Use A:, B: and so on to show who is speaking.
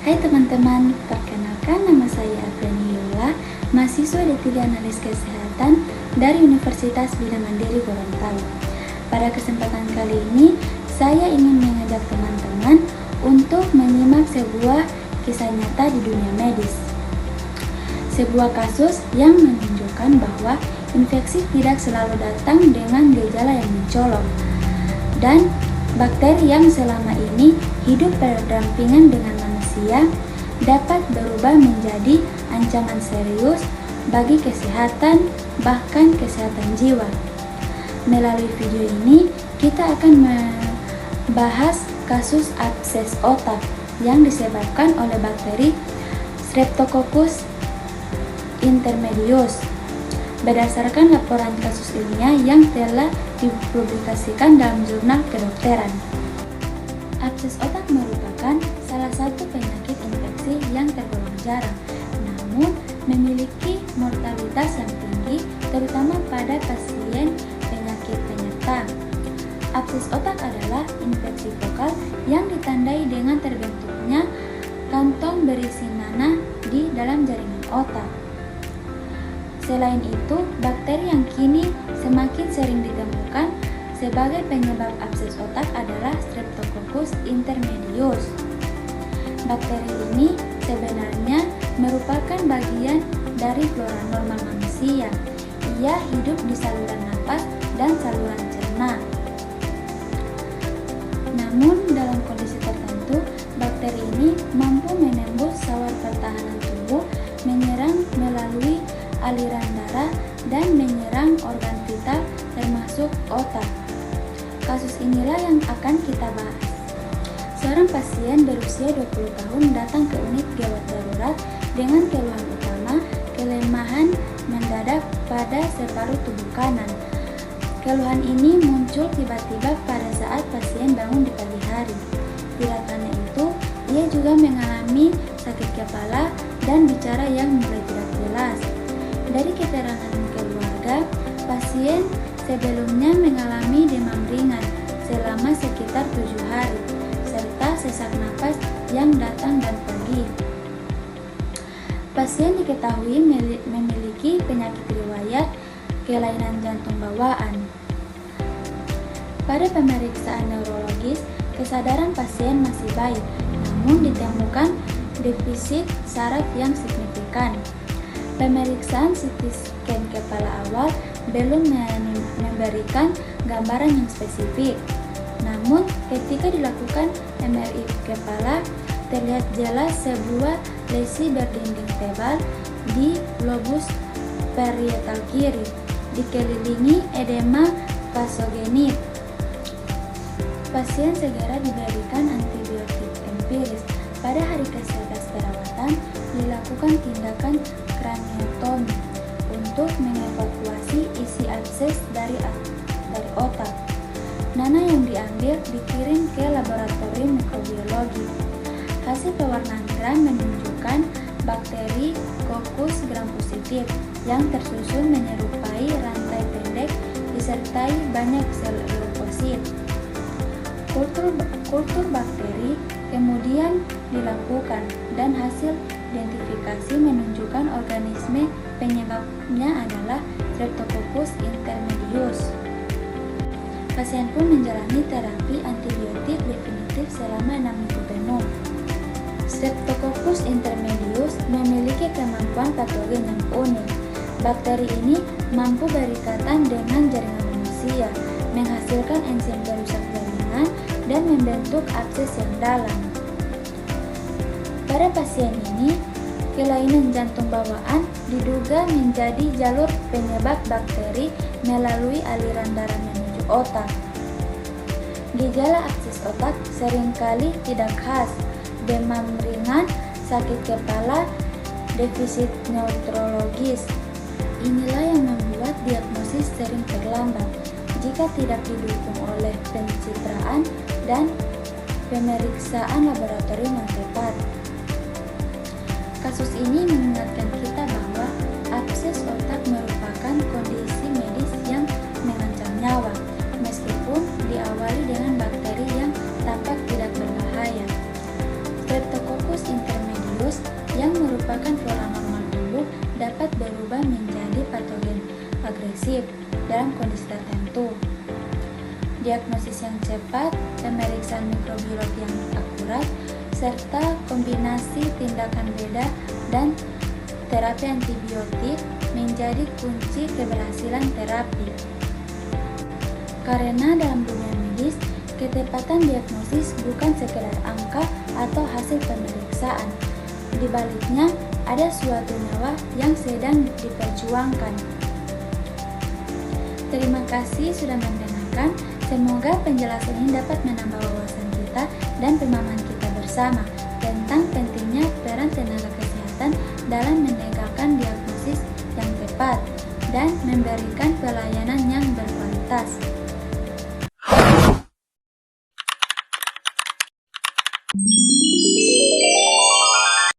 A: Hai teman-teman, perkenalkan nama saya Apriani Yola, mahasiswa D3 Analis Kesehatan dari Universitas Bina Mandiri Gorontalo. Pada kesempatan kali ini, saya ingin mengajak teman-teman untuk menyimak sebuah kisah nyata di dunia medis. Sebuah kasus yang menunjukkan bahwa infeksi tidak selalu datang dengan gejala yang mencolok, dan bakteri yang selama ini hidup berdampingan dengan manusia dapat berubah menjadi ancaman serius bagi kesehatan, bahkan kesehatan jiwa. Melalui video ini, kita akan membahas kasus abses otak yang disebabkan oleh bakteri Streptococcus intermedius berdasarkan laporan kasus ilmiah yang telah dipublikasikan dalam jurnal kedokteran. Abses otak merupakan salah satu penyakit infeksi yang tergolong jarang, namun memiliki mortalitas yang tinggi, terutama pada pasien penyakit penyerta. Abses otak adalah infeksi fokal yang ditandai dengan terbentuknya kantong berisi nanah di dalam jaringan otak. Selain itu, bakteri yang kini semakin sering ditemukan sebagai penyebab abses otak adalah Streptococcus intermedius. Bakteri ini sebenarnya merupakan bagian dari flora normal manusia. Ia hidup di saluran napas dan saluran cerna. Namun, dalam kondisi tertentu, bakteri ini mampu menembus saluran pertahanan tubuh, menyerang melalui aliran darah, dan menyerang organ vital termasuk otak. Kasus inilah yang akan kita bahas. Seorang pasien berusia 20 tahun datang ke unit gawat darurat dengan keluhan utama kelemahan mendadak pada separuh tubuh kanan. Keluhan ini muncul tiba-tiba pada saat pasien bangun di pagi hari. Tidak hanya itu, ia juga mengalami sakit kepala dan bicara yang mulai tidak jelas. Dari keterangan keluarga, pasien sebelumnya mengalami demam ringan selama sekitar 7 hari, serta sesak napas yang datang dan pergi. Pasien diketahui memiliki penyakit riwayat kelainan jantung bawaan. Pada pemeriksaan neurologis, kesadaran pasien masih baik, namun ditemukan defisit saraf yang signifikan. Pemeriksaan CT scan kepala awal belum memberikan gambaran yang spesifik. Namun, ketika dilakukan MRI kepala, terlihat jelas sebuah lesi berdinding tebal di lobus parietal kiri, dikelilingi edema vasogenit. Pasien segera diberikan antibiotik empiris. Pada hari ke-11 perawatan, dilakukan tindakan kraniotomi untuk mengevakuasi isi abses dari otak. Nanah yang diambil dikirim ke laboratorium mikrobiologi. Hasil pewarnaan gram menunjukkan bakteri Coccus gram positif yang tersusun menyerupai rantai pendek disertai banyak sel leukosit. Kultur bakteri kemudian dilakukan dan hasil identifikasi menunjukkan organisme penyebabnya adalah Streptococcus intermedius. Pasien pun menjalani terapi antibiotik definitif selama 6 minggu penuh. Streptococcus intermedius memiliki kemampuan patogen yang unik. Bakteri ini mampu berikatan dengan jaringan manusia, menghasilkan enzim perusak jaringan, dan membentuk abses yang dalam. Pada pasien ini, kelainan jantung bawaan diduga menjadi jalur penyebab bakteri melalui aliran darah menuju otak. Gejala abses otak seringkali tidak khas: demam ringan, sakit kepala, defisit neurologis. Inilah yang membuat diagnosis sering terlambat jika tidak didukung oleh pencitraan dan pemeriksaan laboratorium yang tepat. Kasus ini mengingatkan kita bahwa abses otak merupakan kondisi medis yang mengancam nyawa, meskipun diawali dengan bakteri yang tampak tidak berbahaya. Streptococcus intermedius kondisi tertentu. Diagnosis yang cepat, pemeriksaan mikrobiologi yang akurat, serta kombinasi tindakan bedah dan terapi antibiotik menjadi kunci keberhasilan terapi. Karena dalam dunia medis, ketepatan diagnosis bukan sekedar angka atau hasil pemeriksaan. Di baliknya, ada suatu nyawa yang sedang diperjuangkan. Terima kasih sudah mendengarkan. Semoga penjelasan ini dapat menambah wawasan kita dan pemahaman kita bersama tentang pentingnya peran tenaga kesehatan dalam menegakkan diagnosis yang tepat dan memberikan pelayanan yang berkualitas.